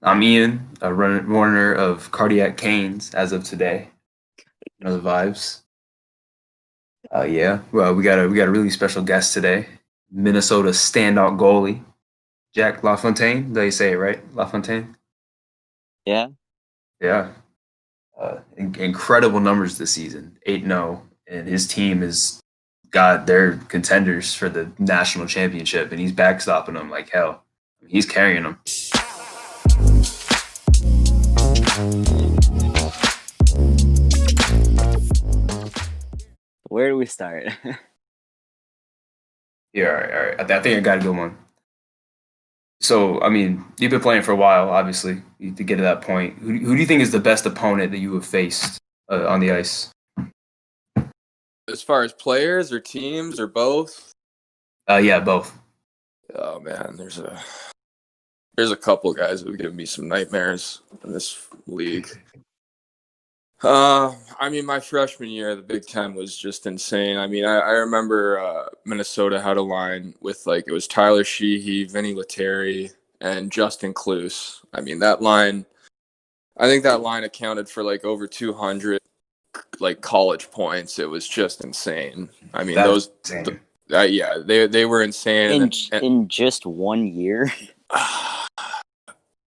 I'm Ian, a runner of Cardiac Canes as of today. You know the vibes. Yeah. Well, we got a really special guest today. Minnesota standout goalie Jack LaFontaine. Did you say it right? LaFontaine. Yeah. Yeah. Incredible numbers this season. 8-0, and his team is got their contenders for the national championship, and he's backstopping them like hell. He's carrying them. Where do we start? Yeah. All right. All right. I think I got a good one. So, I mean, you've been playing for a while, obviously, to get to that point. Who do you think is the best opponent that you have faced on the ice? As far as players or teams or both? Yeah, both. Oh man, there's a couple guys who have given me some nightmares in this league. I mean, my freshman year, the Big Ten was just insane. I mean, I remember Minnesota had a line with it was Tyler Sheehy, Vinny Lettieri, and Justin Kloos. I mean, I think that line accounted for over 200 college points. It was just insane. I mean, That's insane. yeah, they were insane. In just 1 year?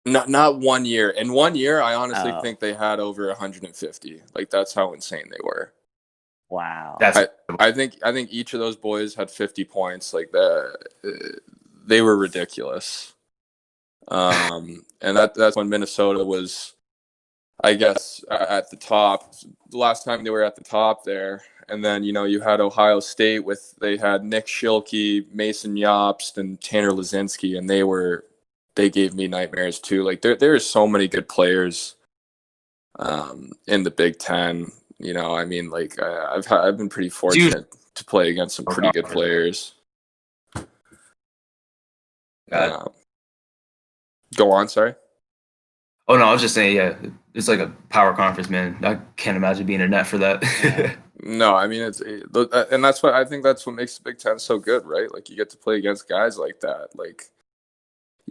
Not 1 year. In 1 year, I honestly think they had over 150. That's how insane they were. Wow. I think each of those boys had 50 points. They were ridiculous. And that's when Minnesota was, I guess, at the top. The last time they were at the top there. And then, you had Ohio State they had Nick Schilke, Mason Jobst, and Tanner Lazinski, and they gave me nightmares too. There are so many good players in the Big Ten. I mean, I've been pretty fortunate to play against some pretty good players. Go on, sorry. Oh no, I was just saying, yeah, it's like a power conference, man. I can't imagine being a net for that. Yeah. No, I mean and that's what I think that's what makes the Big Ten so good, right? You get to play against guys like that.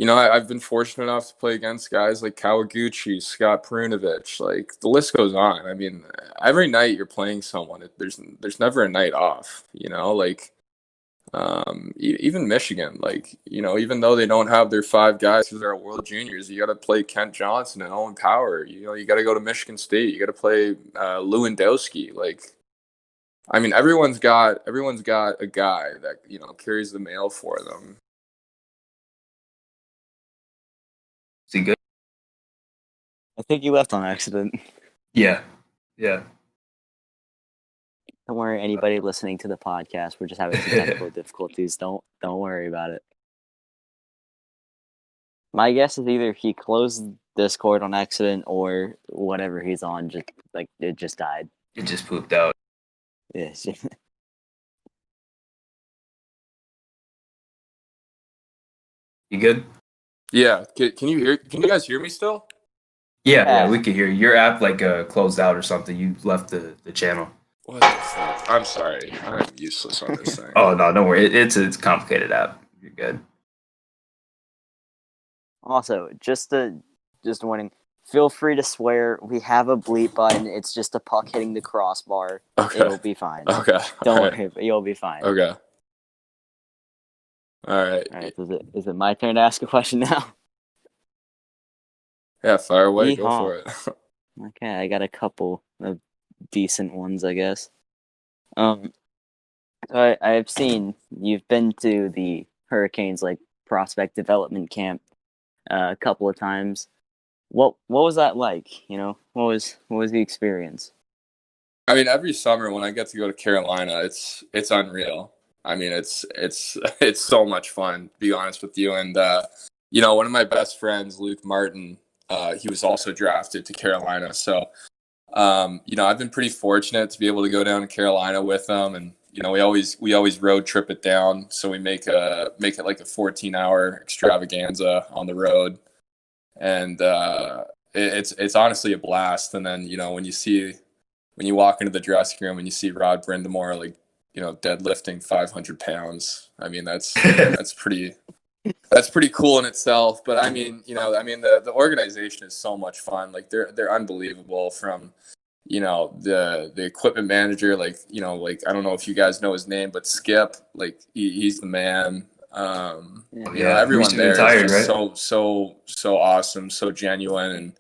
I've been fortunate enough to play against guys like Kawaguchi, Scott Prunovich. The list goes on. I mean, every night you're playing someone. There's never a night off. Even Michigan. Even though they don't have their five guys because they're at World Juniors, you got to play Kent Johnson and Owen Power. You got to go to Michigan State. You got to play Lewandowski. I mean, everyone's got a guy that carries the mail for them. Is he good? I think you left on accident. Yeah. Yeah. Don't worry, anybody listening to the podcast. We're just having some technical difficulties. Don't worry about it. My guess is either he closed Discord on accident or whatever he's on it just died. It just pooped out. Yes. You good? Yeah. Can you guys hear me still? Yeah, we could hear you. Your app closed out or something. You left the channel. What the fuck? I'm sorry. I'm useless on this thing. Oh no, don't worry. It's a complicated app. You're good. Also, just warning. Feel free to swear. We have a bleep button. It's just a puck hitting the crossbar. Okay. It'll be fine. Okay. Don't worry. You'll be fine. Okay. All right. All right. Is it my turn to ask a question now? Yeah, fire away. Yeehaw. Go for it. Okay, I got a couple of decent ones, I guess. I've seen you've been to the Hurricanes prospect development camp a couple of times. What was that like? What was the experience? I mean, every summer when I get to go to Carolina, it's unreal. I mean, it's so much fun, to be honest with you. And one of my best friends, Luke Martin, he was also drafted to Carolina. So I've been pretty fortunate to be able to go down to Carolina with them, and we always road trip it down. So we make it like a 14-hour extravaganza on the road, and it's honestly a blast. And then when you walk into the dressing room and you see Rod Brindamore deadlifting 500 pounds, I mean that's pretty That's pretty cool in itself. But I mean, the organization is so much fun. Like they're unbelievable. From the equipment manager, like I don't know if you guys know his name, but Skip, like he's the man. Yeah. Everyone Recently there is retired, just right? so awesome, so genuine, and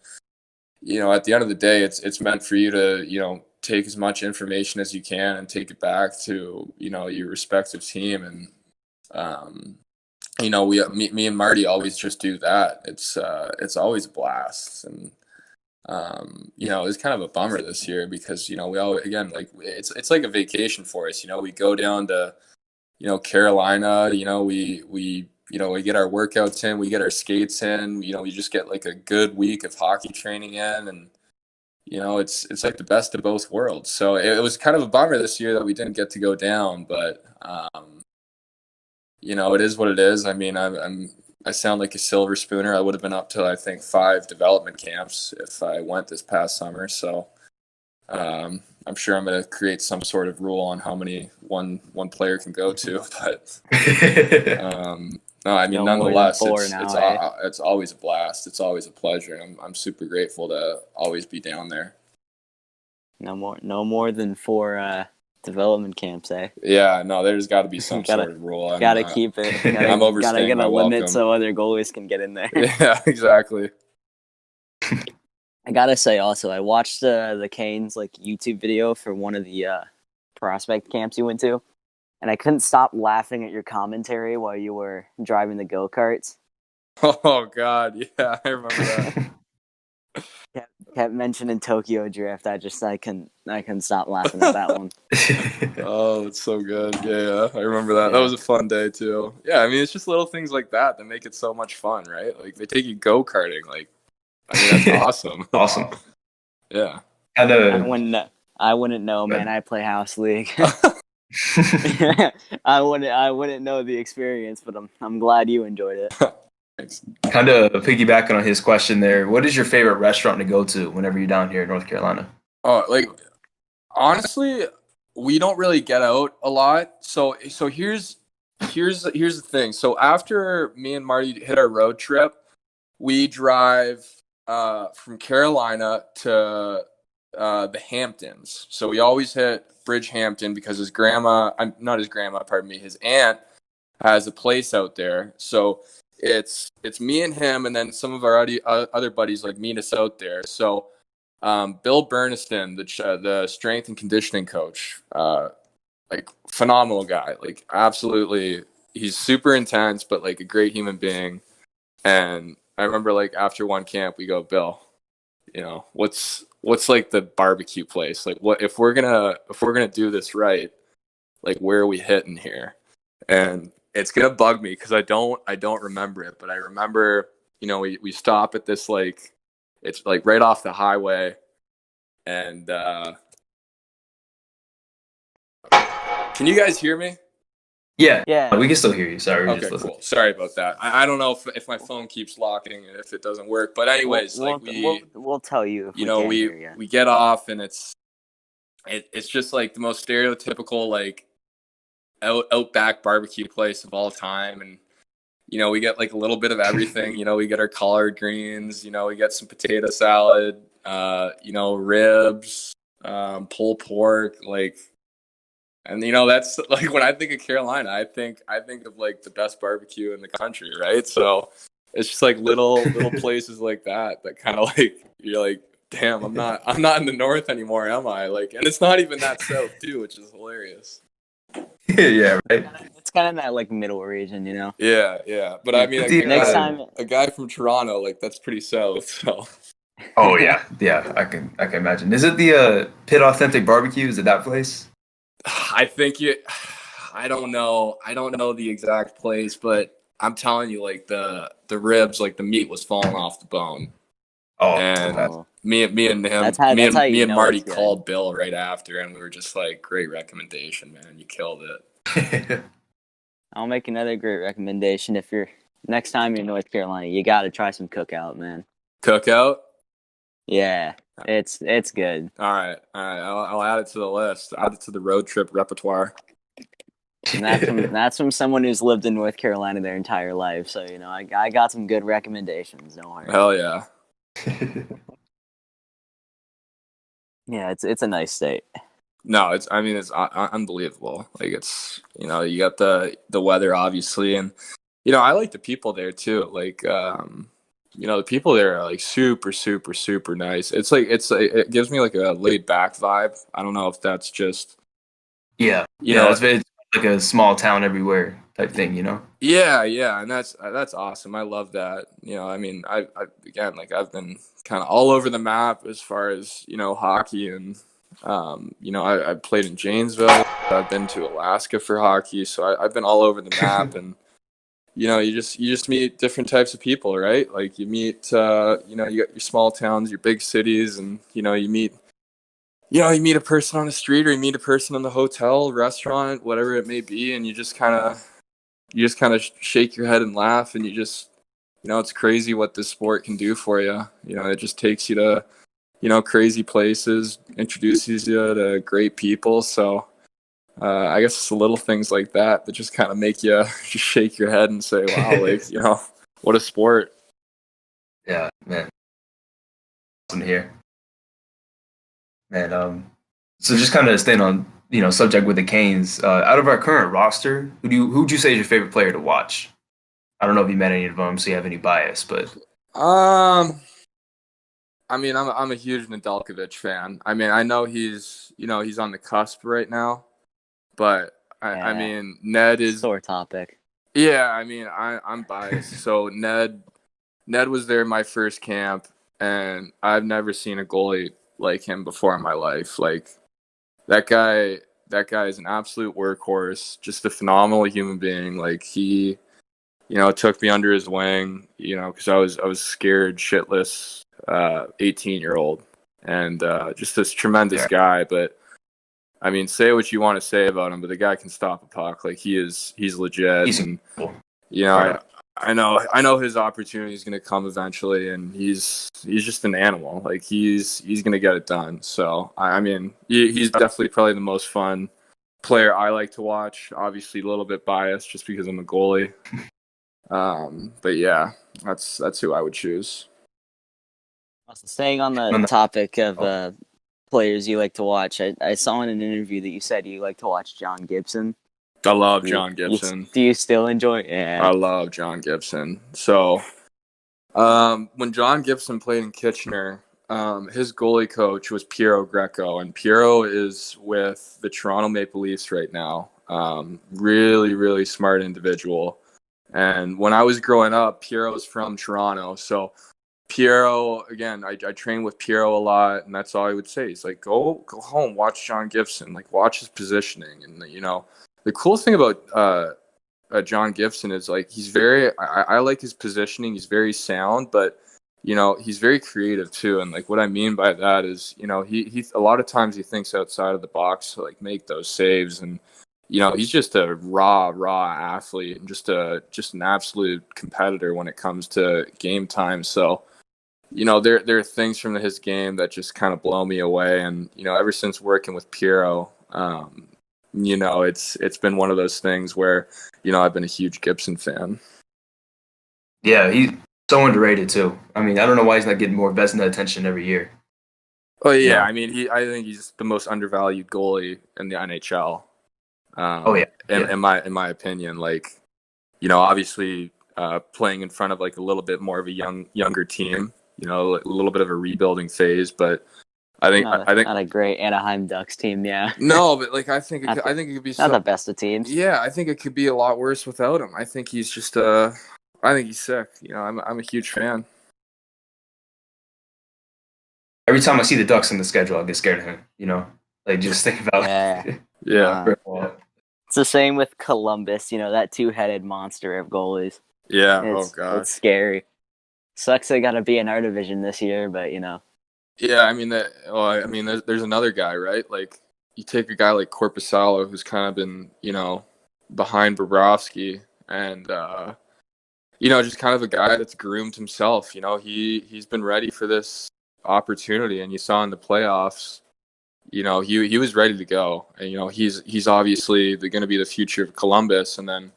at the end of the day, it's meant for you to take as much information as you can and take it back to your respective team. And me and Marty always just do that. It's always a blast. And it's kind of a bummer this year because we all, again, like it's like a vacation for us. We go down to Carolina. We get our workouts in, we get our skates in. We just get like a good week of hockey training in. And it's like the best of both worlds. So it was kind of a bummer this year that we didn't get to go down, but it is what it is. I mean, I sound like a silver spooner. I would have been up to, I think, 5 development camps if I went this past summer. So I'm sure I'm going to create some sort of rule on how many one player can go to. But no, I mean, No more than nonetheless, 4 now, eh? it's always a blast. It's always a pleasure. I'm super grateful to always be down there. No more than 4 development camps, eh? Yeah, no, there's got to be some Gotta- sort of rule. Gotta keep it. I'm Gotta overstaying get my a limit welcome. so other goalies can get in there. Yeah, exactly. I gotta say also, I watched the Canes like YouTube video for one of the prospect camps you went to, and I couldn't stop laughing at your commentary while you were driving the go-karts. Oh God, yeah, I remember that. Kept mentioning Tokyo Drift. I couldn't stop laughing at that one. Oh, it's so good. Yeah, I remember that. Yeah. That was a fun day too. Yeah, I mean, it's just little things like that that make it so much fun, right? Like they take you go-karting. Like, I mean, that's awesome. Awesome. Yeah. I wouldn't know, man. I play house league. I wouldn't know the experience, but I'm glad you enjoyed it. Thanks. Kind of piggybacking on his question there, what is your favorite restaurant to go to whenever you're down here in North Carolina? Oh, like honestly, we don't really get out a lot. So here's the thing. So after me and Marty hit our road trip, we drive from Carolina to the Hamptons. So we always hit Bridgehampton because his grandma, not his grandma, pardon me, his aunt has a place out there. So it's me and him, and then some of our other buddies like meet us out there. So Bill Burniston, the strength and conditioning coach, like phenomenal guy, like absolutely, he's super intense, but like a great human being. And I remember like after one camp, we go, Bill, what's like the barbecue place? Like what if we're gonna do this right? Like where are we hitting here? And it's gonna bug me because I don't remember it, but I remember we stop at this like it's like right off the highway, and can you guys hear me? Yeah. We can still hear you. Sorry, we Okay, just listening. cool. Sorry about that. I don't know if my phone keeps locking and if it doesn't work. But anyways, we'll tell you if we can't hear you. we get off and it's just like the most stereotypical like outback barbecue place of all time. And we get like a little bit of everything. We get our collard greens. We get some potato salad. Ribs, pulled pork, like. And that's like when I think of Carolina, I think of like the best barbecue in the country, right? So it's just like little places like that kind of like you're like, damn, I'm not in the north anymore, am I? Like, and it's not even that south too, which is hilarious. Yeah, right. It's kind of that like middle region, Yeah. But I mean, next time, a guy from Toronto, like that's pretty south. So. Oh yeah. I can imagine. Is it the Pit Authentic Barbecue? Is it that place? I think I don't know. I don't know the exact place, but I'm telling you, like the ribs, like the meat was falling off the bone. Oh, and me and him, me and Marty called Bill right after, and we were just like, "Great recommendation, man! You killed it." I'll make another great recommendation. If you're next time you're in North Carolina, you got to try some Cookout, man. Cookout? Yeah, it's good. All right. I'll add it to the list. Add it to the road trip repertoire. And that's from someone who's lived in North Carolina their entire life. So I got some good recommendations. Don't worry. Hell yeah. Yeah, it's a nice state. No, it's unbelievable. Like it's you got the weather obviously, and I like the people there too. Like the people there are like super super super nice. It gives me like a laid back vibe. I don't know if that's just Yeah, it's like a small town everywhere type thing, Yeah, and that's awesome. I love that. I again, like I've been kind of all over the map as far as hockey, and I played in Janesville. I've been to Alaska for hockey, so I've been all over the map, and you just meet different types of people, right? Like you meet you got your small towns, your big cities, and you meet a person on the street, or you meet a person in the hotel, restaurant, whatever it may be, and you just kind of shake your head and laugh, and it's crazy what this sport can do for you. It just takes you to crazy places, introduces you to great people. So I guess it's the little things like that just kind of make you just shake your head and say, wow, like what a sport. Yeah, man. Awesome to hear. Man, so just kind of staying on, subject with the Canes, out of our current roster, who'd you say is your favorite player to watch? I don't know if you met any of them, so you have any bias, but I'm a huge Nedeljkovic fan. I mean, I know he's on the cusp right now, but I Yeah, mean, Ned is. sore topic. Yeah, I mean, I'm biased. So Ned was there my first camp, and I've never seen a goalie like him before in my life. Like that guy, that guy is an absolute workhorse, just a phenomenal human being. Like he, took me under his wing, because I was scared shitless 18-year-old, and just this tremendous guy. But I mean, say what you want to say about him, but the guy can stop a puck. Like he's legit, he's and incredible. I know his opportunity is going to come eventually, and he's just an animal. Like he's going to get it done. So I mean, he's definitely probably the most fun player I like to watch. Obviously, a little bit biased just because I'm a goalie. But yeah, that's who I would choose. Also, staying on the topic of players you like to watch, I saw in an interview that you said you like to watch John Gibson. I love John Gibson. Do you still enjoy it? Yeah. I love John Gibson. So, when John Gibson played in Kitchener, his goalie coach was Piero Greco, and Piero is with the Toronto Maple Leafs right now. Really, really smart individual. And when I was growing up, Piero was from Toronto, so Piero, again, I trained with Piero a lot, and that's all I would say. He's like, go home, watch John Gibson, like watch his positioning, and the cool thing about John Gibson is like he's very. I like his positioning. He's very sound, but he's very creative too. And like what I mean by that is he a lot of times he thinks outside of the box to like make those saves, and he's just a raw athlete and just an absolute competitor when it comes to game time. So there are things from his game that just kind of blow me away. And, ever since working with Piero, it's been one of those things where, I've been a huge Gibson fan. Yeah, he's so underrated too. I mean, I don't know why he's not getting more Vezina attention every year. Oh yeah, I mean, I think he's the most undervalued goalie in the NHL. In my opinion, like, obviously playing in front of like a little bit more of a younger team, a little bit of a rebuilding phase, but I think not a great Anaheim Ducks team, yeah. No, but like I think it could be not the best of teams. Yeah, I think it could be a lot worse without him. I think he's just I think he's sick. I'm a huge fan. Every time I see the Ducks in the schedule, I get scared of him. Like just think about yeah. It's the same with Columbus. That two-headed monster of goalies. Yeah. Oh god, it's scary. Sucks they got to be in our division this year, but Yeah, I mean there's another guy, right? Like you take a guy like Korpisalo, who's kind of been, behind Bobrovsky, and just kind of a guy that's groomed himself. He's been ready for this opportunity, and you saw in the playoffs, he was ready to go, and he's obviously going to be the future of Columbus, and then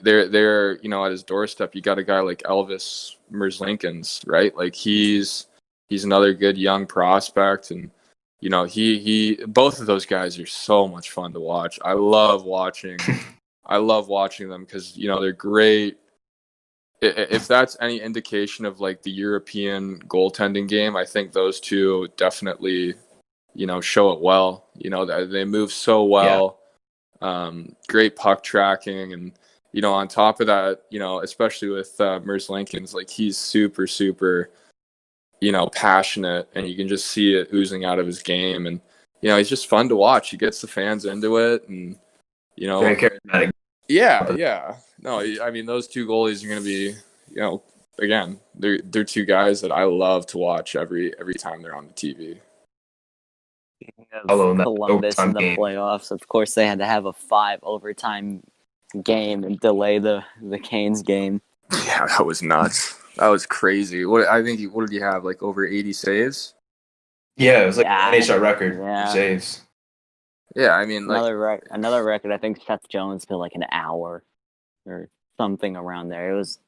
they're at his doorstep. You got a guy like Elvis Merzlikins, right? Like he's another good young prospect, and he both of those guys are so much fun to watch. I love watching them because they're great. If that's any indication of like the European goaltending game, I think those two definitely show it well. They move so Yeah. well. Great puck tracking, and on top of that, especially with Merzlikins, like he's super super passionate, and you can just see it oozing out of his game, and he's just fun to watch. He gets the fans into it, and Very charismatic. yeah. No, I mean those two goalies are going to be, again, they're two guys that I love to watch every time they're on the TV. Of In that Columbus in overtime the game. playoffs, of course, they had to have a 5 overtime game and delay the Canes game. Yeah, that was nuts. That was crazy. What did he have? Like over 80 saves? Yeah, it was like Yeah, an NHL record yeah. for saves. Yeah, I mean, like another record. I think Seth Jones did like an hour or something around there. It was,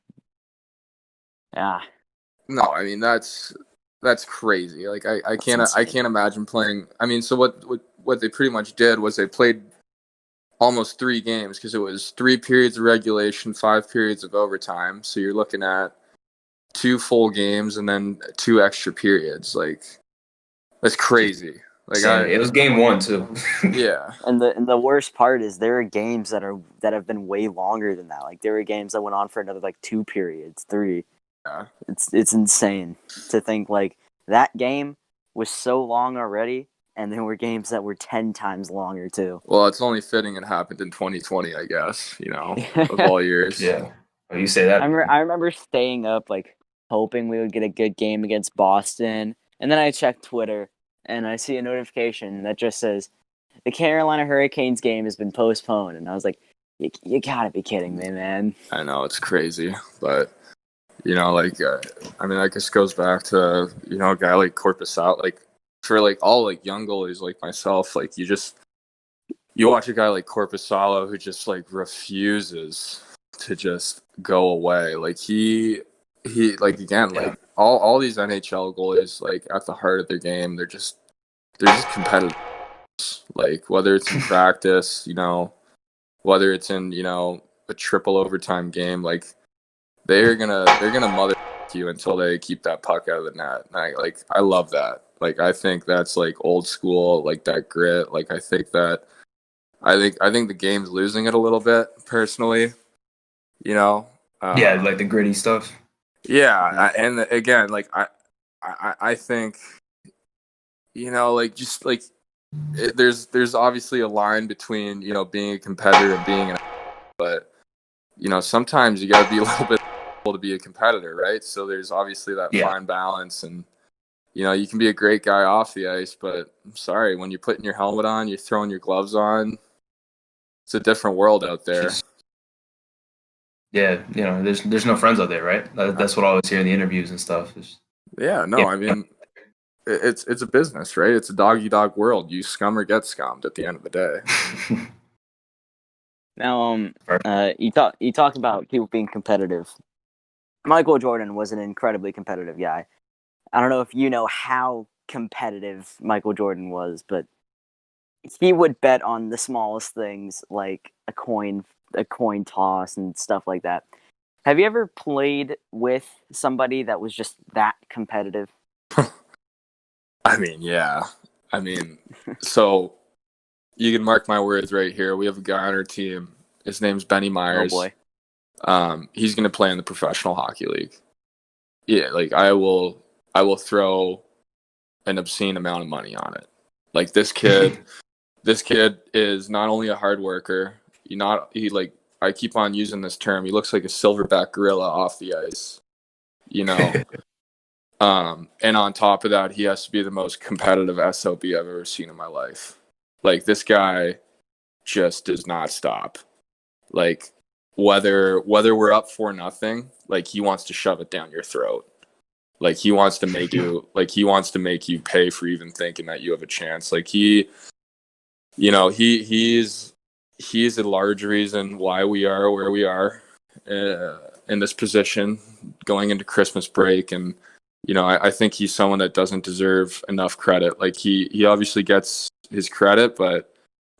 yeah. no, I mean that's crazy. Like I can't imagine playing. I mean, so what they pretty much did was they played almost 3 games because it was 3 periods of regulation, 5 periods of overtime. So you're looking at 2 full games and then 2 extra periods. Like that's crazy. Like it was game 1 too. Yeah. And the worst part is there are games that have been way longer than that. Like there were games that went on for another like 2 periods, 3. Yeah. It's insane to think like that game was so long already, and there were games that were 10 times longer too. Well, it's only fitting it happened in 2020, I guess. Of all years. Yeah. Oh, you say that. I remember staying up like hoping we would get a good game against Boston, and then I checked Twitter and I see a notification that just says the Carolina Hurricanes game has been postponed, and I was like, you gotta be kidding me, man. I know it's crazy, but I mean, that just goes back to a guy like Korpisalo. Like for like all like young goalies like myself, like you watch a guy like Korpisalo who just like refuses to just go away. Like he like again like all these NHL goalies, like at the heart of their game, they're just competitive. Like whether it's in practice, whether it's in a triple overtime game, like they're gonna mother you until they keep that puck out of the net. And I love that. Like I think that's like old school, like that grit. Like I think the game's losing it a little bit personally. Like the gritty stuff. Yeah, and again, like I think like just like there's obviously a line between being a competitor and being but sometimes you got to be a little bit to be a competitor, right? So there's obviously that fine balance, and you can be a great guy off the ice, but I'm sorry, when you're putting your helmet on, you're throwing your gloves on, it's a different world out there. There's no friends out there, right? That's what I always hear in the interviews and stuff. I mean, it's a business, right? It's a dog-eat-dog world. You scum or get scummed at the end of the day. Now, you talk about people being competitive. Michael Jordan was an incredibly competitive guy. I don't know if you know how competitive Michael Jordan was, but he would bet on the smallest things like a coin toss and stuff like that. Have you ever played with somebody that was just that competitive? I mean, yeah. I mean, so you can mark my words right here. We have a guy on our team. His name's Benny Myers. Oh boy. He's going to play in the Professional Hockey League. Yeah, like I will throw an obscene amount of money on it. Like this kid is not only a hard worker, I keep on using this term. He looks like a silverback gorilla off the ice. And on top of that, he has to be the most competitive SOB I've ever seen in my life. Like this guy just does not stop. Like whether we're up 4-0, like he wants to shove it down your throat. Like he wants to make you pay for even thinking that you have a chance. Like he's a large reason why we are where we are in this position going into Christmas break. And I think he's someone that doesn't deserve enough credit. Like he obviously gets his credit, but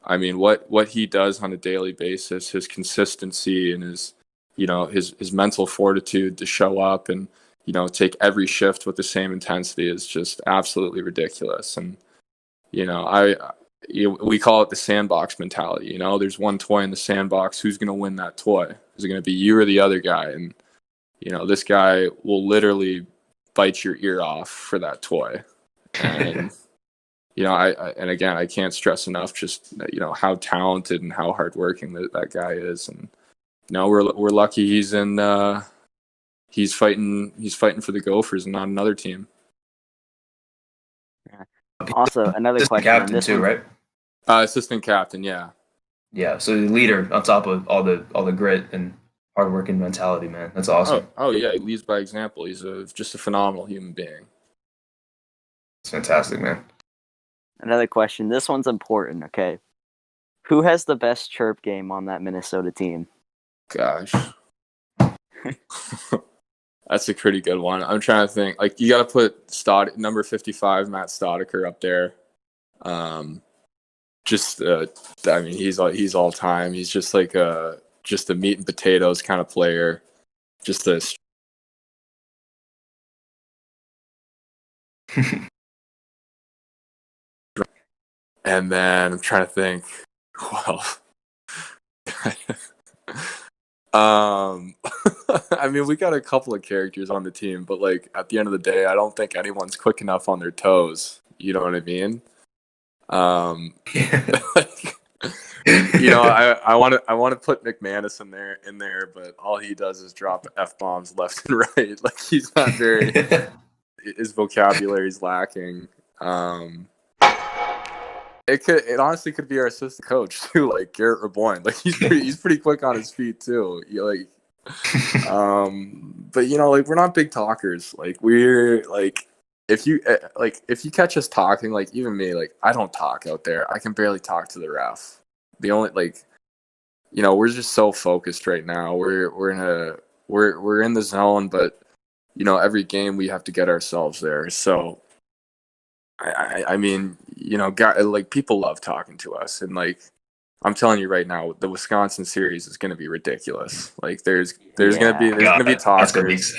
I mean, what he does on a daily basis, his consistency and his mental fortitude to show up and take every shift with the same intensity is just absolutely ridiculous. And we call it the sandbox mentality. There's one toy in the sandbox. Who's going to win that toy? Is it going to be you or the other guy? And this guy will literally bite your ear off for that toy. And and again, I can't stress enough just how talented and how hardworking that guy is. And we're lucky he's in. He's fighting for the Gophers and not another team. Yeah. Also, another Assistant question. captain too, right? Assistant captain, yeah. Yeah, so the leader on top of all the grit and hardworking mentality, man. That's awesome. Oh yeah, he leads by example. He's just a phenomenal human being. It's fantastic, man. Another question. This one's important, okay? Who has the best chirp game on that Minnesota team? Gosh. That's a pretty good one. I'm trying to think. Like, you got to put number 55, Matt Stodiker, up there. I mean, he's all time. He's just like a meat and potatoes kind of player. Just a and then I'm trying to think. Well, I mean, we got a couple of characters on the team, but like at the end of the day, I don't think anyone's quick enough on their toes. You know what I mean? I want to put McManus in there, but all he does is drop F-bombs left and right. Like he's not very. His vocabulary's lacking. It honestly could be our assistant coach too, like Garrett Raboyne. Like he's pretty quick on his feet too. But like we're not big talkers. Like we're like if you catch us talking, like even me, like I don't talk out there. I can barely talk to the ref. The only we're just so focused right now. We're in the zone, but every game we have to get ourselves there. So I mean, people love talking to us, and like I'm telling you right now, the Wisconsin series is going to be ridiculous. Like there's going to be talkers.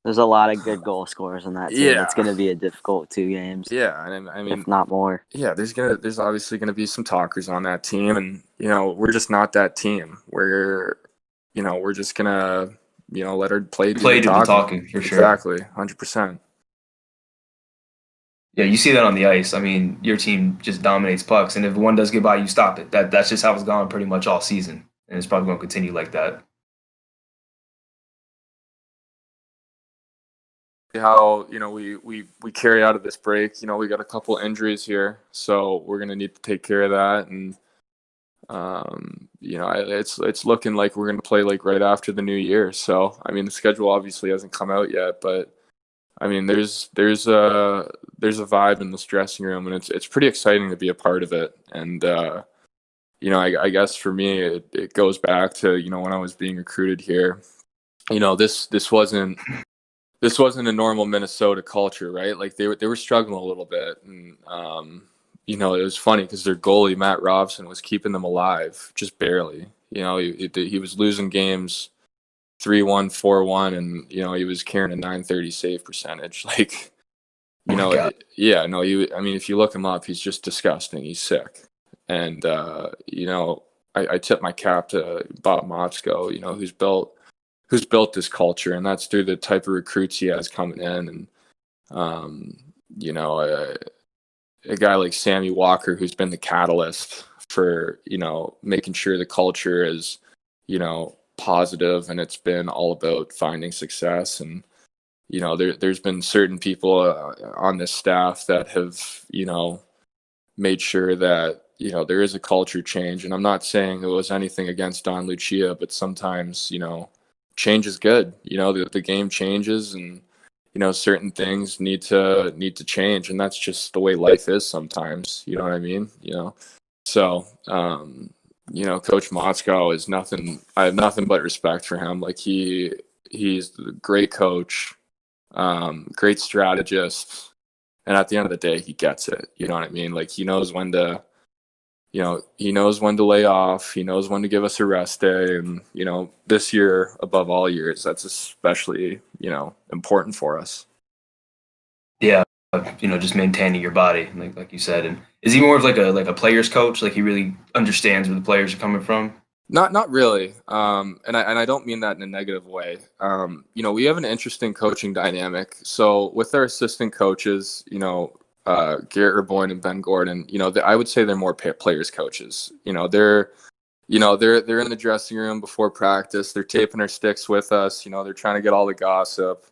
There's a lot of good goal scorers on that team. Yeah. It's going to be a difficult 2 games. Yeah, and I mean, if not more. Yeah, there's obviously going to be some talkers on that team, and we're just not that team. We're just going to let her play to the talking for sure. Exactly, 100%. Yeah, you see that on the ice. I mean, your team just dominates pucks, and if one does get by, you stop it. That's just how it's gone pretty much all season, and it's probably going to continue like that. How we carry out of this break. We got a couple injuries here, so we're going to need to take care of that, and it's looking like we're going to play like right after the new year. So I mean, the schedule obviously hasn't come out yet, but I mean, there's a vibe in this dressing room, and it's pretty exciting to be a part of it. And I guess for me, it goes back to when I was being recruited here. This wasn't a normal Minnesota culture, right? Like they were struggling a little bit, and it was funny because their goalie Matt Robson was keeping them alive, just barely. He was losing games 3-1, 4-1, and he was carrying a .930 save percentage. Like, I mean, if you look him up, he's just disgusting. He's sick, and I tip my cap to Bob Motzko, who's built this culture, and that's through the type of recruits he has coming in, and a guy like Sammy Walker, who's been the catalyst for making sure the culture is positive, and it's been all about finding success. And there's been certain people on this staff that have made sure that there is a culture change. And I'm not saying it was anything against Don Lucia, but sometimes change is good. The game changes, and certain things need to change, and that's just the way life is sometimes. You know what I mean? So Coach Motzko is nothing. I have nothing but respect for him. Like he's a great coach, great strategist, and at the end of the day, he gets it. You know what I mean? Like he knows when to. He knows when to lay off. He knows when to give us a rest day. And, this year, above all years, that's especially, important for us. Yeah, just maintaining your body, like you said. And is he more of like a player's coach? Like he really understands where the players are coming from? Not really. And I don't mean that in a negative way. We have an interesting coaching dynamic. So with our assistant coaches, Garrett Urboyne and Ben Gordon, I would say they're more players coaches. They're in the dressing room before practice. They're taping our sticks with us. They're trying to get all the gossip.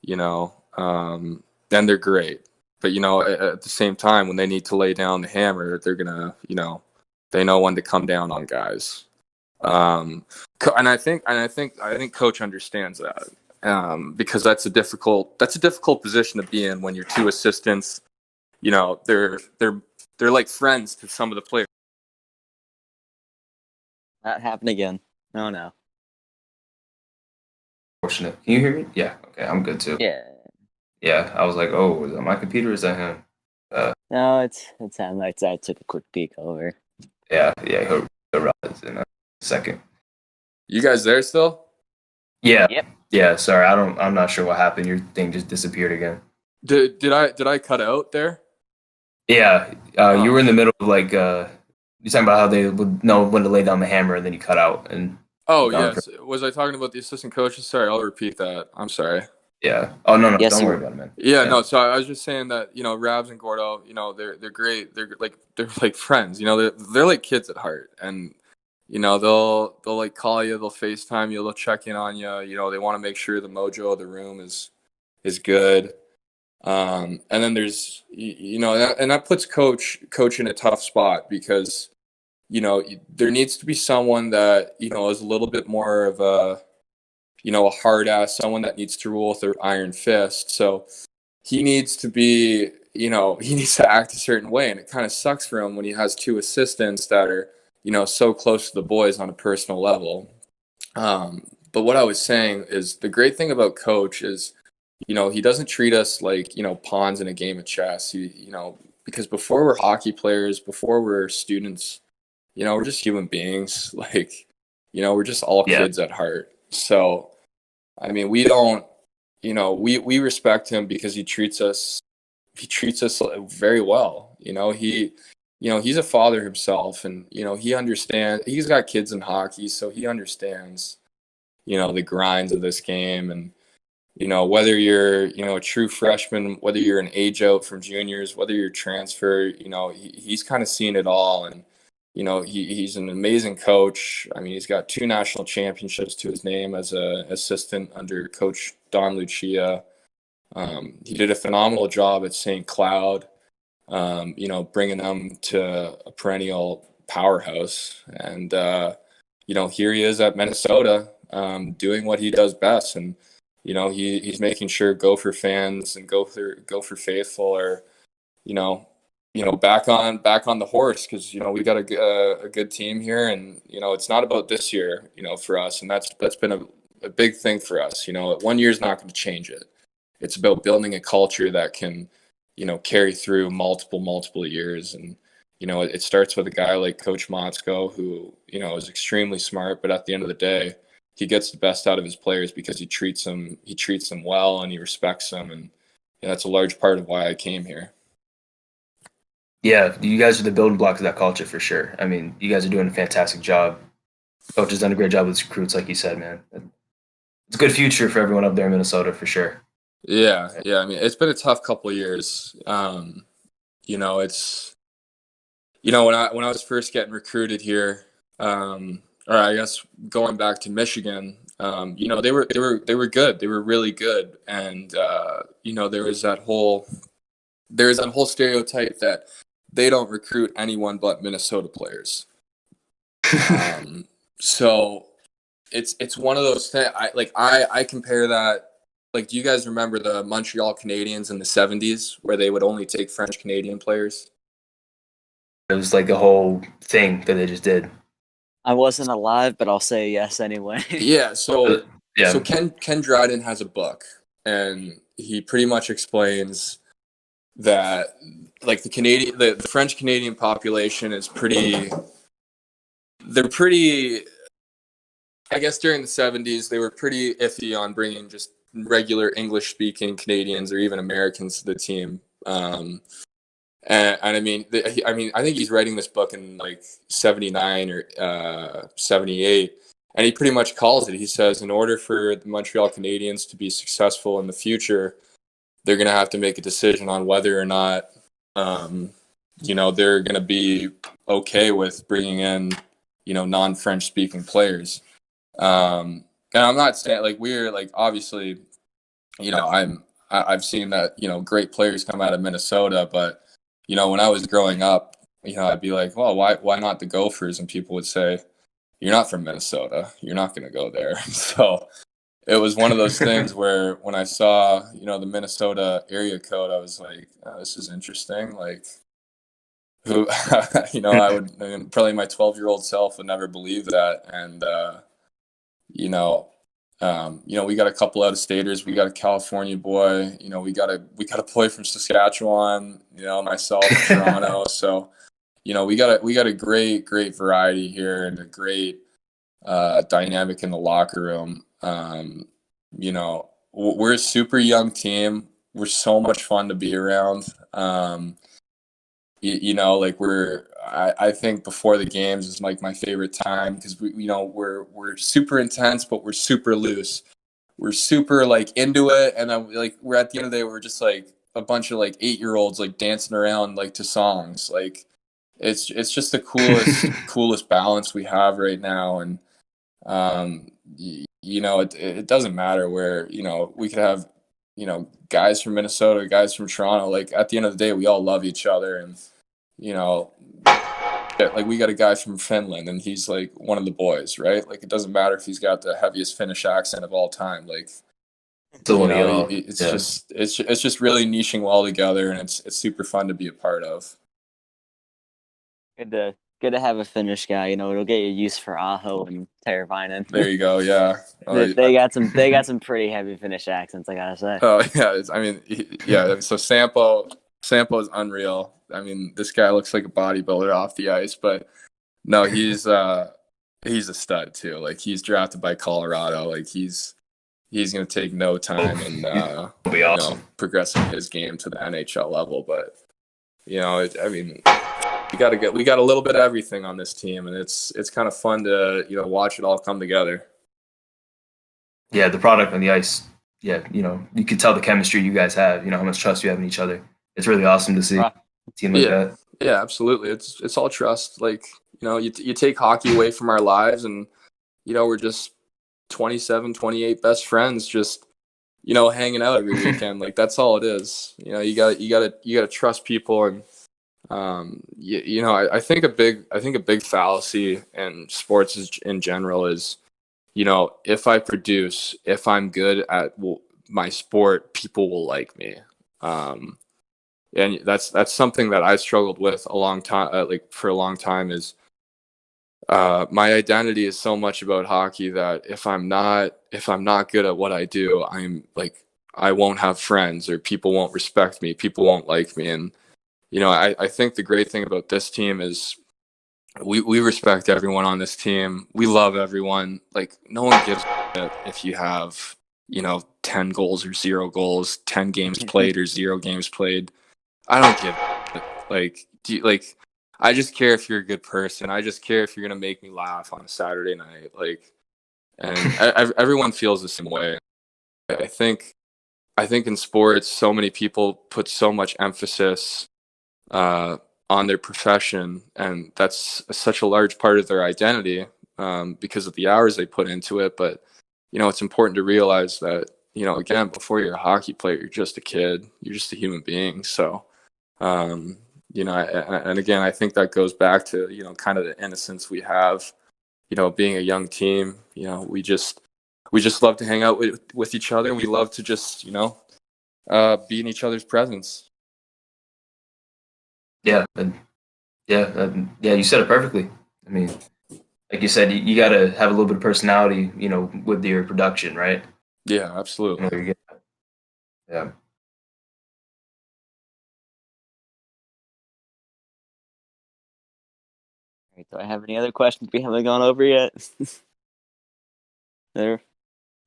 And they're great. But at the same time, when they need to lay down the hammer, they're gonna, they know when to come down on guys. And I think Coach understands that, because that's a difficult position to be in when your two assistants, they're like friends to some of the players. That happened again. Oh no. Fortunate. Can you hear me? Yeah. Okay, I'm good too. Yeah. Yeah, I was like, oh, is that my computer? Or is that him? No, it's him. I took a quick peek over. Yeah. He'll rise in a second. You guys there still? Yeah. Yep. Yeah. Sorry, I'm not sure what happened. Your thing just disappeared again. Did I cut out there? Yeah. You were in the middle of like you're talking about how they would know when to lay down the hammer, and then you cut out. And Oh yes, was I talking about the assistant coaches? Sorry, I'll repeat that. I'm sorry. Yeah. Oh no, Yes, don't you worry were. about it, man. Yeah, no. So I was just saying that Rabs and Gordo, they're great. They're like friends. They're like kids at heart, and they'll like call you, they'll FaceTime you, they'll check in on you. They want to make sure the mojo of the room is good. And then there's and that puts coach in a tough spot, because there needs to be someone that is a little bit more of a hard ass, someone that needs to rule with their iron fist. So he needs to be, he needs to act a certain way. And it kind of sucks for him when he has two assistants that are, so close to the boys on a personal level. But what I was saying is, the great thing about Coach is, he doesn't treat us like, pawns in a game of chess. Because before we're hockey players, before we're students, we're just human beings. Like, we're just all kids at heart. So, I mean, we don't, we respect him because he treats us very well. He's a father himself, and, he understands, he's got kids in hockey, so he understands, the grinds of this game. And, whether you're, a true freshman, whether you're an age out from juniors, whether you're transfer, he's kind of seen it all. And, he's an amazing coach. I mean, he's got 2 national championships to his name as an assistant under Coach Don Lucia. He did a phenomenal job at St. Cloud, bringing them to a perennial powerhouse. And, here he is at Minnesota, doing what he does best. And, he's making sure Gopher fans and Gopher faithful are, back on the horse, because we got a good team here. And it's not about this year, for us, and that's been a big thing for us. 1 year is not going to change it. It's about building a culture that can carry through multiple years. And it starts with a guy like Coach Motzko, who is extremely smart, but at the end of the day, he gets the best out of his players because he treats them well, and he respects them. And that's a large part of why I came here. Yeah, you guys are the building blocks of that culture for sure. I mean, you guys are doing a fantastic job. Coach has done a great job with recruits, like you said, man. It's a good future for everyone up there in Minnesota, for sure. Yeah. I mean, it's been a tough couple of years. It's when I was first getting recruited here, or I guess going back to Michigan, they were good. They were really good, and there was that whole stereotype that they don't recruit anyone but Minnesota players. So it's one of those things. I compare that like, do you guys remember the Montreal Canadiens in the 70s where they would only take French Canadian players? It was like a whole thing that they just did. I wasn't alive, but I'll say yes anyway. Yeah, so Yeah. Ken Dryden has a book, and he pretty much explains that, like, the French Canadian population is they're pretty, I guess during the 70s they were pretty iffy on bringing just regular English speaking Canadians or even Americans to the team. And I mean, I think he's writing this book in like 79 or 78. And he pretty much calls it. He says, in order for the Montreal Canadiens to be successful in the future, they're going to have to make a decision on whether or not, they're going to be okay with bringing in, non-French speaking players. And I'm not saying, like, we're like, obviously, I've seen that, great players come out of Minnesota, but, when I was growing up, I'd be like, well, why not the Gophers? And people would say, you're not from Minnesota. You're not going to go there. So it was one of those things where when I saw, the Minnesota area code, I was like, oh, this is interesting. Like, who, probably my 12-year-old self would never believe that. And, we got a couple out of staters. We got a California boy. We got a boy from Saskatchewan. Myself, Toronto. So, we got a great variety here and a great dynamic in the locker room. We're a super young team. We're so much fun to be around. I think before the games is like my favorite time because we're super intense, but we're super loose. We're super like into it, and then like we're at the end of the day, we're just like a bunch of like 8-year-olds like dancing around like to songs. Like it's just the coolest balance we have right now, and it doesn't matter where we could have guys from Minnesota, guys from Toronto. Like at the end of the day, we all love each other, and like we got a guy from Finland, and he's like one of the boys, right? Like it doesn't matter if he's got the heaviest Finnish accent of all time. Like it's just really niching well together, and it's super fun to be a part of. Good to have a Finnish guy. It'll get you used for Aho and Teravainen. There you go. Yeah, they got some pretty heavy Finnish accents, I gotta say. Oh yeah. So Sampo is unreal. I mean, this guy looks like a bodybuilder off the ice, but no, he's a stud too. Like he's drafted by Colorado. Like he's gonna take no time and be awesome. Progressing his game to the NHL level. But we got a little bit of everything on this team, and it's kind of fun to watch it all come together. Yeah, the product on the ice. Yeah, you could tell the chemistry you guys have. How much trust you have in each other. It's really awesome to see a team like that. Yeah, absolutely. It's all trust. Like you take hockey away from our lives, and we're just 27, 28 best friends, just hanging out every weekend. Like that's all it is. You gotta trust people, and I think a big fallacy in sports in general is, if I produce, if I'm good at my sport, people will like me. And that's something that I struggled with a long time, for a long time is, my identity is so much about hockey that if I'm not good at what I do, I won't have friends, or people won't respect me. People won't like me. And, I think the great thing about this team is we respect everyone on this team. We love everyone. Like no one gives a shit if you have, 10 goals or 0 goals, 10 games played or 0 games played. I don't give a shit. I just care if you're a good person. I just care if you're going to make me laugh on a Saturday night. And everyone feels the same way. I think in sports, so many people put so much emphasis on their profession, and that's such a large part of their identity because of the hours they put into it. But it's important to realize that again, before you're a hockey player, you're just a kid. You're just a human being. So and again, I think that goes back to kind of the innocence we have being a young team. we just love to hang out with each other, and we love to just be in each other's presence. Yeah, yeah. You said it perfectly. I mean, like you said, you got to have a little bit of personality, with your production, right? Yeah, absolutely. You get, yeah. Right, do I have any other questions we haven't gone over yet? there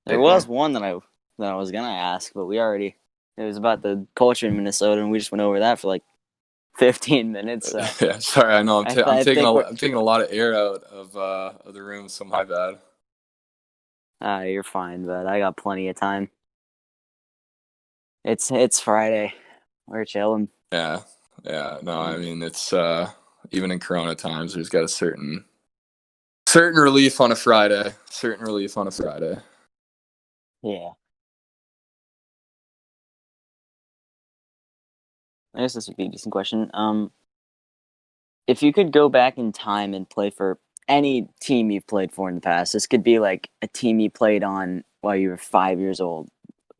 there Take was one. one that I was gonna ask, but it was about the culture in Minnesota, and we just went over that for like 15 minutes. So Yeah, sorry. I know I'm I taking think we're I'm taking a lot of air out of the room, so my bad. you're fine, but I got plenty of time. It's Friday. We're chilling. Yeah, yeah. No, I mean it's even in Corona times, there's got a certain relief on a Friday. Certain relief on a Friday. Yeah. I guess this would be a decent question. If you could go back in time and play for any team you've played for in the past, this could be like a team you played on while you were 5 years old.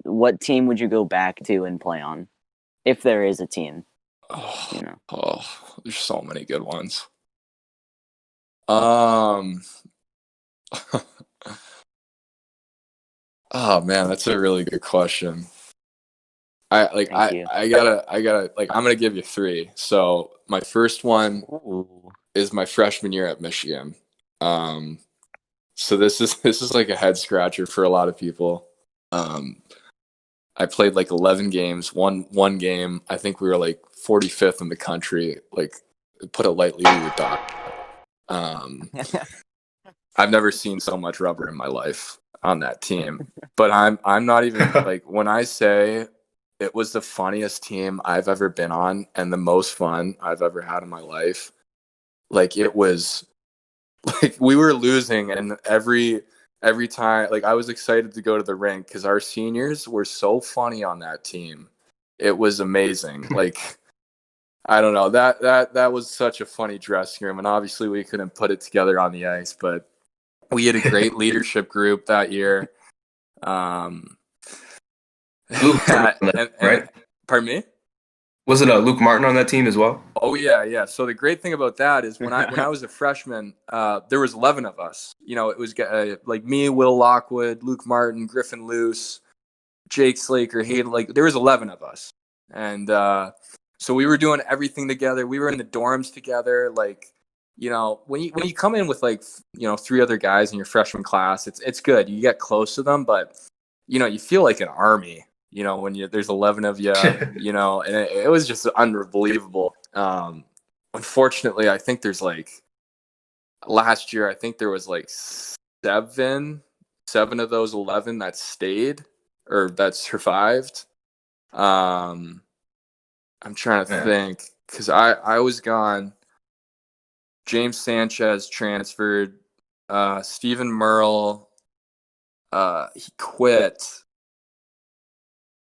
What team would you go back to and play on, if there is a team? You know. There's so many good ones. Um. Oh man, that's a really good question. Thank you. I gotta like I'm gonna give you three. So my first one Ooh. is my freshman year at Michigan. Um, so this is like a head scratcher for a lot of people. Um, I played like 11 games. One game, I think we were like 45th in the country. Like, put it lightly, we were dog. Um, I've never seen so much rubber in my life on that team. But I'm not even like when I say it was the funniest team I've ever been on and the most fun I've ever had in my life. Like it was like we were losing and every time like I was excited to go to the rink because our seniors were so funny on that team. It was amazing. Like I don't know, that was such a funny dressing room, and obviously we couldn't put it together on the ice, but we had a great leadership group that year. Luke, And right? pardon me? Was it Luke Martin on that team as well? Oh yeah. So the great thing about that is when I was a freshman, there was 11 of us. You know, it was like me, Will Lockwood, Luke Martin, Griffin Luce, Jake Slaker, Hayden. Like there was 11 of us, and so we were doing everything together. We were in the dorms together. Like when you come in with like three other guys in your freshman class, it's good. You get close to them, but you feel like an army. When there's 11 of you, and it was just unbelievable. Unfortunately, I think there's like last year, I think there was like seven of those 11 that stayed or that survived. I'm trying to think because I was gone. James Sanchez transferred. Stephen Merle, he quit.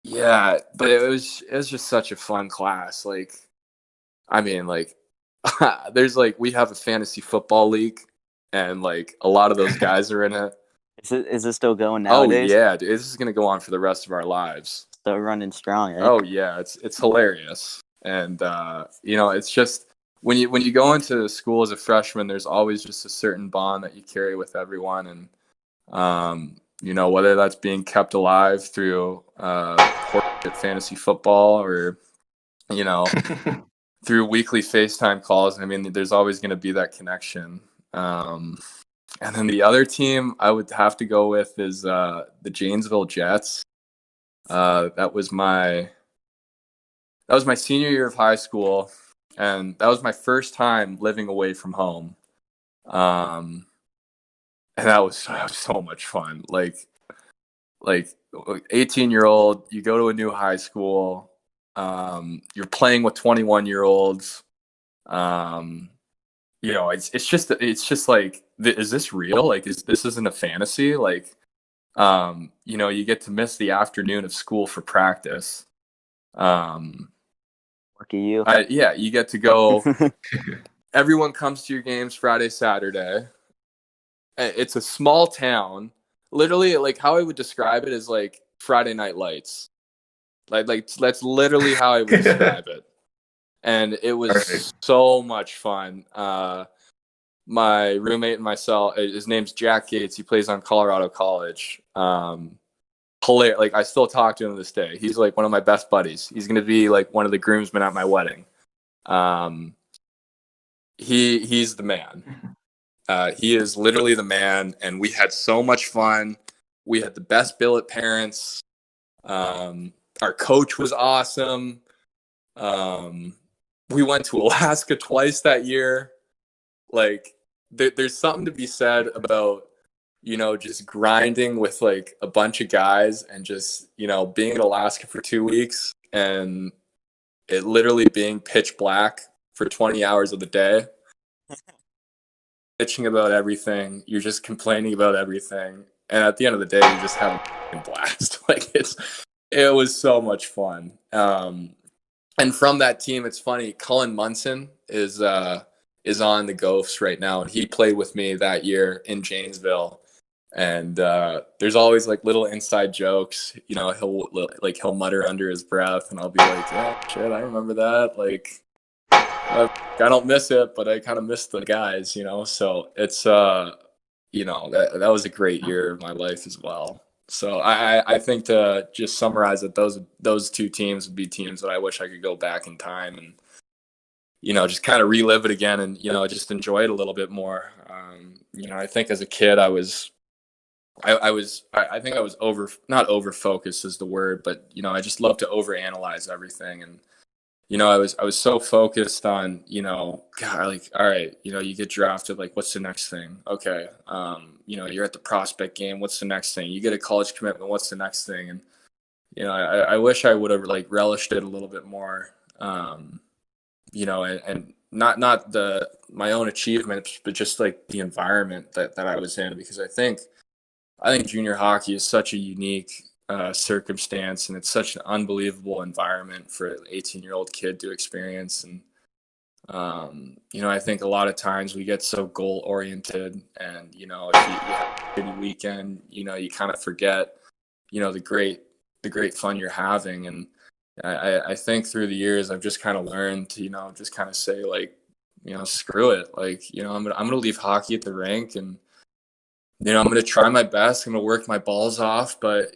Yeah, but it was just such a fun class. Like, I mean, like, there's like we have a fantasy football league, and like a lot of those guys are in it. Is it still going Oh nowadays? yeah, dude, this is gonna go on for the rest of our lives. Still running strong, right? Oh yeah, it's hilarious, and it's just when you go into school as a freshman, there's always just a certain bond that you carry with everyone, and whether that's being kept alive through fantasy football or through weekly FaceTime calls. I mean, there's always going to be that connection. And then the other team I would have to go with is the Janesville Jets. That was my senior year of high school, and that was my first time living away from home. And that was so much fun. Like 18-year-old, you go to a new high school. You're playing with 21-year-olds. It's just like, is this real? Like, this isn't a fantasy? Like, you get to miss the afternoon of school for practice. Lucky you. You get to go. Everyone comes to your games Friday, Saturday. It's a small town. literally, like, how I would describe it is like Friday Night Lights. Like that's literally how I would describe it. And it was Perfect. so much fun. My roommate and myself, his name's Jack Gates. He plays on Colorado College. Hilarious. Like, I still talk to him to this day. He's like one of my best buddies. He's going to be like one of the groomsmen at my wedding. He's the man. He is literally the man, and we had so much fun. We had the best billet parents. Our coach was awesome. We went to Alaska twice that year. Like, there's something to be said about, just grinding with like a bunch of guys and just, being in Alaska for 2 weeks and it literally being pitch black for 20 hours of the day, bitching about everything. You're just complaining about everything. And at the end of the day, you just have a blast. Like, it was so much fun. And from that team, it's funny, Cullen Munson is on the Ghosts right now, and he played with me that year in Janesville. And there's always like little inside jokes, he'll mutter under his breath, and I'll be like, "Yeah, shit, I remember that." Like, I don't miss it, but I kind of miss the guys, So it's that was a great year of my life as well. So I think, to just summarize it, those two teams would be teams that I wish I could go back in time and, just kind of relive it again and, just enjoy it a little bit more. I think as a kid, I think I was not over focused is the word, but, I just love to overanalyze everything. And, I was so focused on, God, like, all right, you get drafted, like, what's the next thing? Okay. You're at the prospect game. What's the next thing? You get a college commitment. What's the next thing? And, I wish I would have like relished it a little bit more. And not my own achievements, but just like the environment that I was in, because I think junior hockey is such a unique circumstance, and it's such an unbelievable environment for an 18-year-old kid to experience. And I think a lot of times we get so goal oriented, and if you have a shitty weekend, you kind of forget the great fun you're having. And I think through the years I've just kind of learned to just kind of say, like, screw it, like, I'm gonna leave hockey at the rink, and I'm going to try my best. I'm going to work my balls off, but,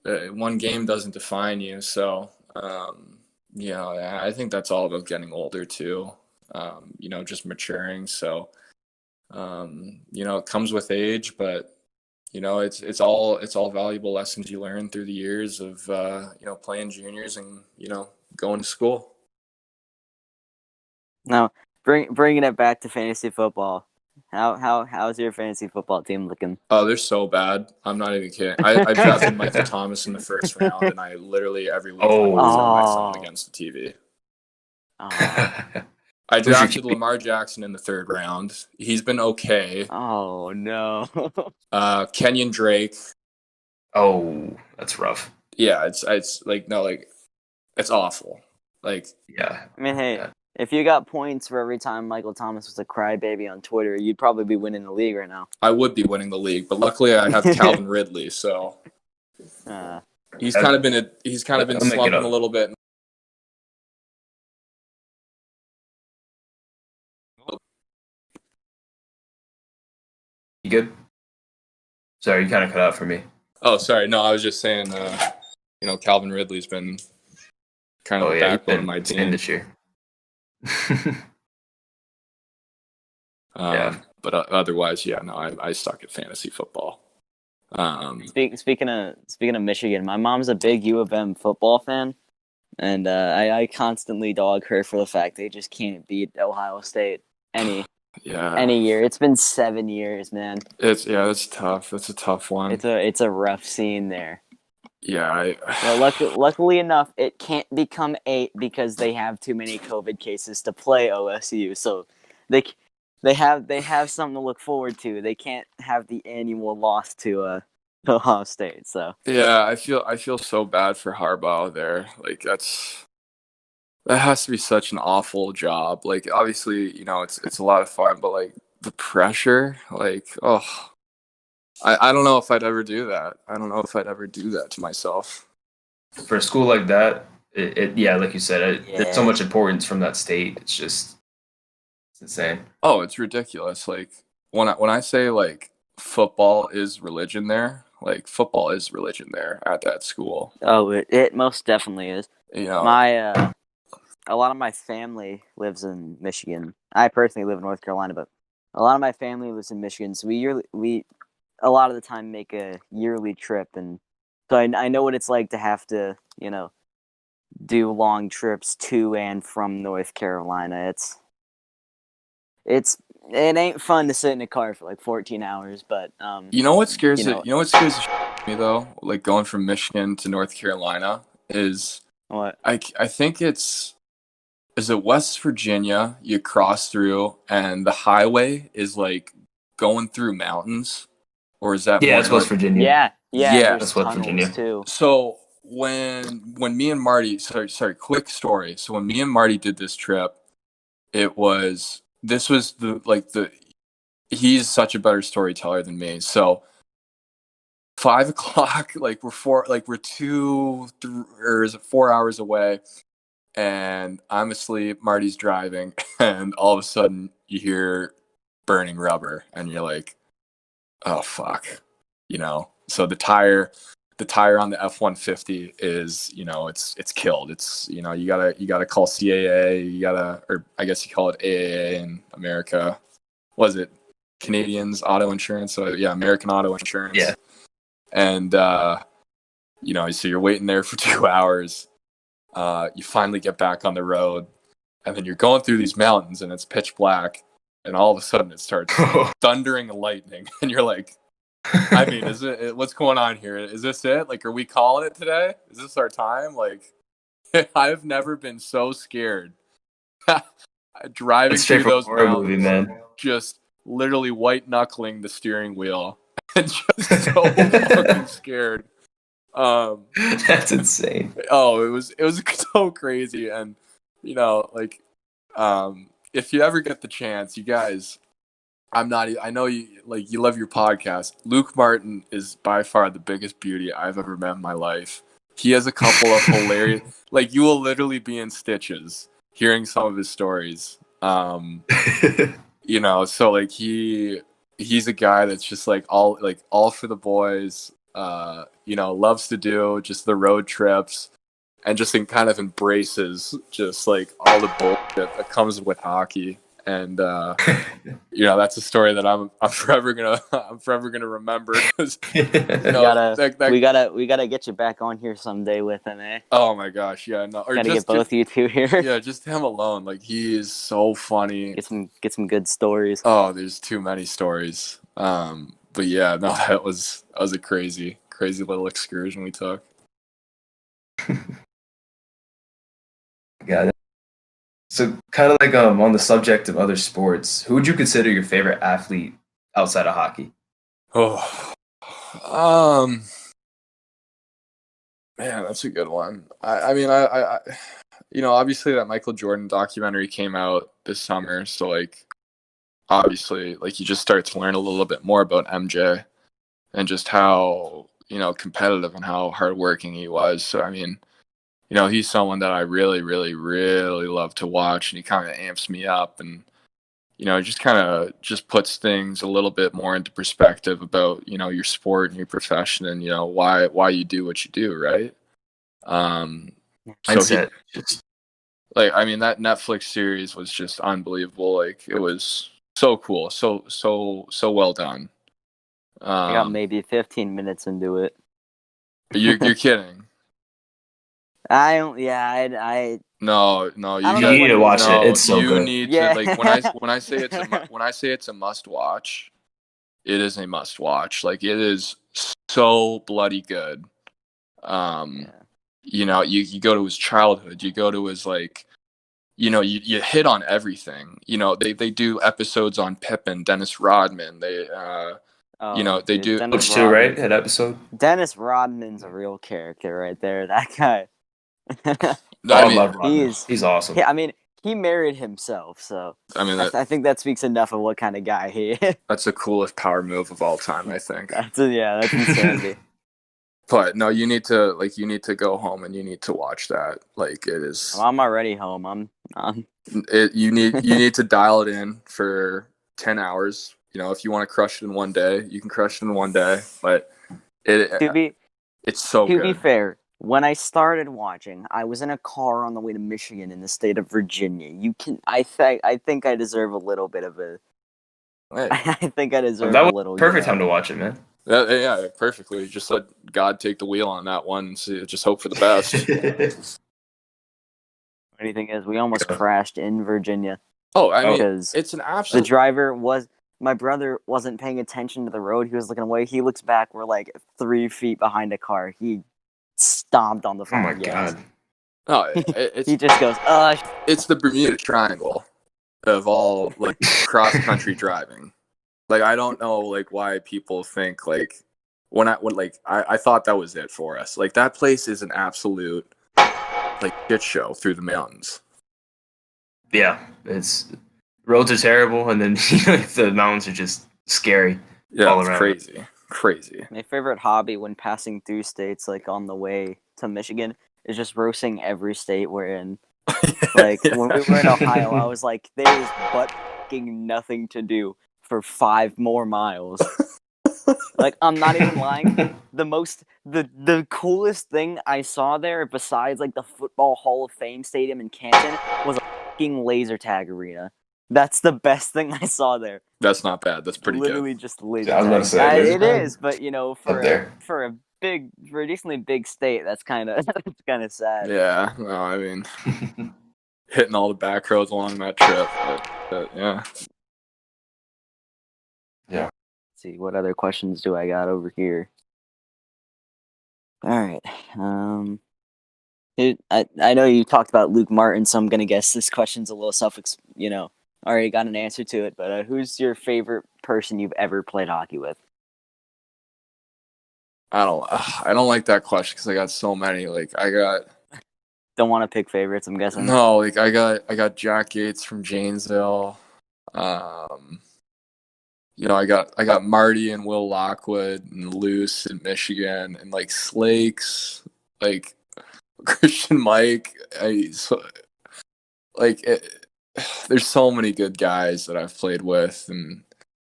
one game doesn't define you. So, I think that's all about getting older too, just maturing. So, it comes with age, but, it's all valuable lessons you learn through the years of, playing juniors and, going to school. Now, bringing it back to fantasy football. How's your fantasy football team looking? Oh, they're so bad. I'm not even kidding. I drafted Michael Thomas in the first round, and I literally every weekend was on my phone against the TV. I drafted Lamar Jackson in the third round. He's been okay. Oh no. Kenyon Drake. Oh, that's rough. Yeah, it's like, no, like, it's awful. Like, yeah. I mean, hey. Yeah. If you got points for every time Michael Thomas was a crybaby on Twitter, you'd probably be winning the league right now. I would be winning the league, but luckily I have Calvin Ridley, so he's kind of been slumping a little bit. You good? Sorry, you kind of cut out for me. Oh, sorry. No, I was just saying, Calvin Ridley's been kind of the backbone of my team this year. But otherwise, I suck at fantasy football. Speaking of Michigan, my mom's a big U of M football fan, and I constantly dog her for the fact they just can't beat Ohio State any year. It's been 7 years, man. That's tough. That's a tough one. It's a rough scene there. Yeah. Luckily enough, it can't become 8 because they have too many COVID cases to play OSU. So they have something to look forward to. They can't have the annual loss to Ohio State. So yeah, I feel so bad for Harbaugh there. Like, that has to be such an awful job. Like, obviously, it's a lot of fun, but like the pressure, like, oh, I don't know if I'd ever do that. I don't know if I'd ever do that to myself. For a school like that, yeah, like you said, there's so Yeah. much importance from that state. It's insane. Oh, it's ridiculous. Like when I say like football is religion there, like football is religion there at that school. Oh, it most definitely is. You know, My a lot of my family lives in Michigan. I personally live in North Carolina, but a lot of my family lives in Michigan. So we a lot of the time make a yearly trip, and so I know what it's like to have to do long trips to and from North Carolina. It's it ain't fun to sit in a car for like 14 hours, but you know what scares you it? know You know what scares the shit out of me though? Like going from Michigan to North Carolina is what? I think is it West Virginia you cross through and the highway is like going through mountains, or is that Yeah, more it's West north? Virginia. Yeah, and Yeah. there's That's West tunnels Virginia. too. So when me and Marty, sorry, quick story. So when me and Marty did this trip, this was the he's such a better storyteller than me. So 5 o'clock, we're 4 hours away, and I'm asleep. Marty's driving, and all of a sudden you hear burning rubber, and you're like, oh fuck, So the tire on the F-150 is, it's killed. It's, you gotta call CAA, or I guess you call it AAA in America. Was it Canadians auto insurance? So yeah, American auto insurance. Yeah. And so you're waiting there for 2 hours. You finally get back on the road, and then you're going through these mountains, and it's pitch black, and all of a sudden it starts thundering and lightning, and you're like, I mean, what's going on here? Is this it? Like, are we calling it today? Is this our time? Like, I've never been so scared. Driving It's straight through from a those horror movie, mountains, man. just literally white knuckling the steering wheel, and just so fucking scared. That's insane. Oh, it was so crazy, and like, if you ever get the chance, you guys, I know you love your podcast. Luke Martin is by far the biggest beauty I've ever met in my life. He has a couple of hilarious, like, you will literally be in stitches hearing some of his stories. So like he's a guy that's just like all for the boys, loves to do just the road trips, and just kind of embraces just like all the bullshit that comes with hockey. And that's a story that I'm forever gonna remember. 'Cause, We gotta get you back on here someday with him, eh? oh my gosh, yeah, no, or Gotta get both you two here. yeah, just him alone. Like, he is so funny. Get some good stories. Oh, there's too many stories. But yeah, no, that was a crazy little excursion we took. Yeah. So kind of like on the subject of other sports, who would you consider your favorite athlete outside of hockey? Oh, man, that's a good one. I mean, obviously that Michael Jordan documentary came out this summer, so like, obviously, like, you just start to learn a little bit more about MJ and just how competitive and how hardworking he was. So I mean, he's someone that I really, really, really love to watch, and he kind of amps me up, and just kind of just puts things a little bit more into perspective about your sport and your profession, and why you do what you do, right? So like, I mean, that Netflix series was just unbelievable. Like, it was so cool, so well done. I got maybe 15 minutes into it. You're kidding. I don't. Yeah, I No, I don't You know need what to it watch is. it. no, It's so you good. need Yeah. to, like, when I say it's a must watch, it is a must watch. Like, it is so bloody good. Yeah. You go to his childhood, you go to his, like, you hit on everything. They do episodes on Pippen, Dennis Rodman. They they Dude, do. Dennis Coach too, right? Rodman. That episode. Dennis Rodman's a real character right there. That guy. No, I I mean, love Rodman. He's awesome. I mean, he married himself, so I mean, I think that speaks enough of what kind of guy he is. that's the coolest power move of all time, I think. That's insanity. But no, you need to go home and you need to watch that. Like it is. I'm already home. You need to dial it in for 10 hours. You know, if you want to crush it in one day, you can crush it in one day. But it's so to good. be fair, when I started watching, I was in a car on the way to Michigan in the state of Virginia. I think I deserve a little bit of a. Hey, I think I deserve That a was little. perfect time to watch it, man. yeah, perfectly. Just let God take the wheel on that one and just hope for the best. Funny thing is, we almost crashed in Virginia. Oh, I mean, because it's an absolute. The driver was. My brother wasn't paying attention to the road. He was looking away. He looks back. We're like 3 feet behind a car. He stomped on the Oh my fucking gas. god. No, He just goes, it's the Bermuda Triangle of all like cross country driving. Like I don't know like why people think like I thought that was it for us. Like that place is an absolute like shit show through the mountains. Yeah, it's roads are terrible, and then the mountains are just scary. Yeah, all it's around. crazy. My favorite hobby when passing through states, like on the way to Michigan, is just roasting every state we're in. Like when we were in Ohio, I was like, there is but fucking nothing to do for 5 more miles. Like I'm not even lying. The coolest thing I saw there, besides like the Football Hall of Fame stadium in Canton, was a fucking laser tag arena. That's the best thing I saw there. That's not bad. That's pretty Literally good. just laser I was about to tag. say, laser It tag? is, but you know, Up there. for a decently big state, that's kind of that's kind of sad. Yeah, no, I mean, hitting all the back roads along that trip, but yeah. Yeah. Let's see, what other questions do I got over here? All right. I know you talked about Luke Martin, so I'm gonna guess this question's a little already got an answer to it. But who's your favorite person you've ever played hockey with? I don't like that question because I got so many. Like I got. Don't want to pick favorites, I'm guessing. No, like I got Jack Gates from Janesville. I got Marty and Will Lockwood and Luce in Michigan and like Slakes, like Christian Mike. There's so many good guys that I've played with, and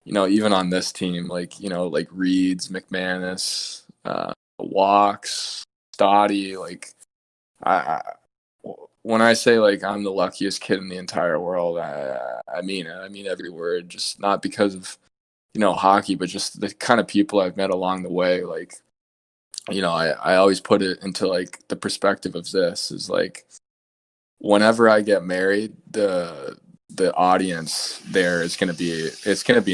even on this team, like Reeds, McManus, Walks, Stoddy, like I when I say like I'm the luckiest kid in the entire world, I mean it. I mean every word. Just not because of hockey, but just the kind of people I've met along the way. Like I always put it into like the perspective of this is like whenever I get married, the audience there is gonna be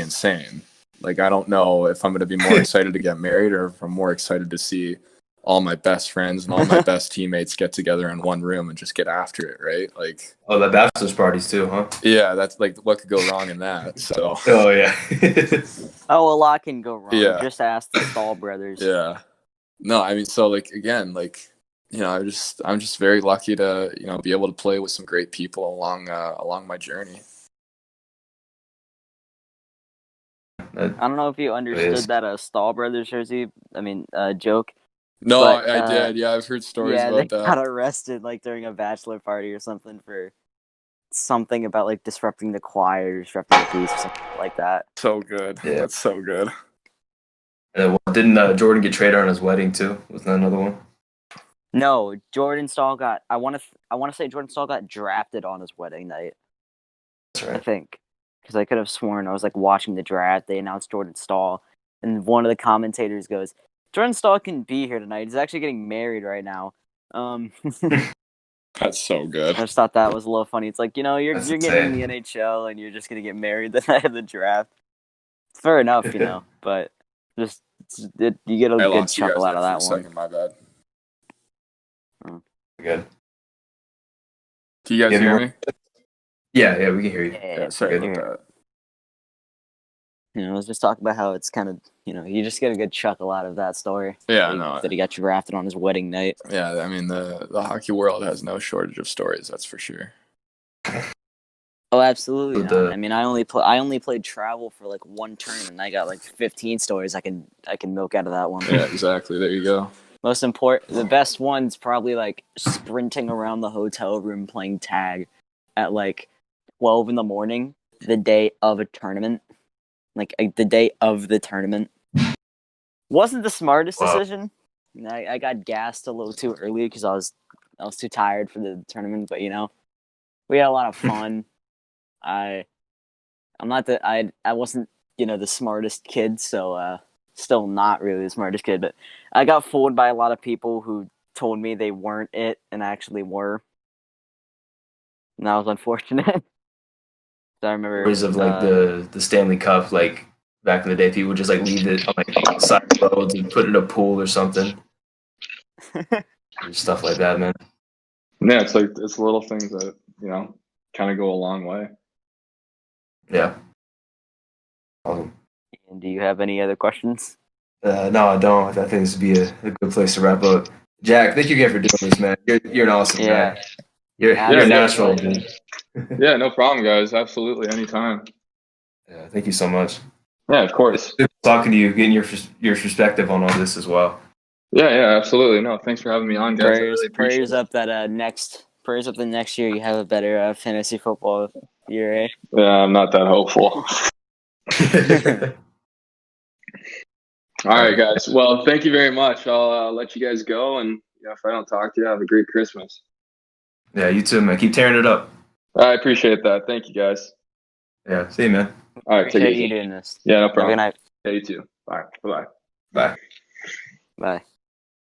insane. Like I don't know if I'm gonna be more excited to get married or if I'm more excited to see all my best friends and all my best teammates get together in one room and just get after it, right? Like, oh, the bachelor's parties too, huh? Yeah, that's like what could go wrong in that. So. Oh yeah. Oh, a lot can go wrong. Yeah. Just ask the Staal brothers. Yeah. No, I mean, so like again, like I'm just very lucky to be able to play with some great people along my journey. I don't know if you understood that Staal brothers jersey. I mean, joke. No, but, I did. Yeah, I've heard stories about they that. got arrested like during a bachelor party or something for something about like disrupting the choir, disrupting the peace, or something like that. So good. Yeah. That's so good. Didn't Jordan get traded on his wedding too? Was that another one? No, Jordan Staal got. I want to say Jordan Staal got drafted on his wedding night. That's right. I think because I could have sworn I was like watching the draft. They announced Jordan Staal, and one of the commentators goes, "Jordan Staal can be here tonight. He's actually getting married right now." That's so good. I just thought that was a little funny. It's like you're getting in the NHL and you're just gonna get married the night of the draft. It's fair enough, but just you get a good chuckle out of that one. Second, my bad. Oh. Good. Do you guys hear me? Yeah, we can hear you. Yeah, sorry about that. I was just talking about how it's kind of, you just get a good chuckle out of that story. Yeah, that he got drafted on his wedding night. Yeah, I mean the hockey world has no shortage of stories, that's for sure. Oh, absolutely With not. the I mean, I only played travel for like one tournament. And I got like 15 stories I can milk out of that one. Yeah, exactly. There you go. The best one's probably like sprinting around the hotel room playing tag at like 12 in the morning the day of a tournament. Like the day of the tournament. Wasn't the smartest wow. decision. I got gassed a little too early because I was too tired for the tournament, but we had a lot of fun. I I'm not the I wasn't the smartest kid, so still not really the smartest kid, but I got fooled by a lot of people who told me they weren't it and actually were, and that was unfortunate. So I remember, Stories of like the Stanley Cup, like back in the day, people would just like leave it on like side roads and put it in a pool or something. Stuff like that, man. Yeah, it's like it's little things that kind of go a long way. Yeah. Awesome. And do you have any other questions? No, I don't. I think this would be a good place to wrap up. Jack, thank you again for doing this, man. You're an awesome Yeah, guy. You're a natural, dude. Yeah, no problem, guys. Absolutely, anytime. Yeah, thank you so much. Yeah, of course. Good talking to you, getting your perspective on all this as well. Yeah, absolutely. No, thanks for having me on, guys. I really appreciate Prayers it. up that prayers up the next year you have a better fantasy football year, eh? Yeah, I'm not that hopeful. All right, guys. Well, thank you very much. I'll let you guys go, and if I don't talk to you, have a great Christmas. Yeah, you too, man. Keep tearing it up. I appreciate that. Thank you, guys. Yeah, see you, man. All right, take it Appreciate easy. you doing this. Yeah, no Have a good problem. night. Yeah, you too. All right, bye-bye. Bye. Bye.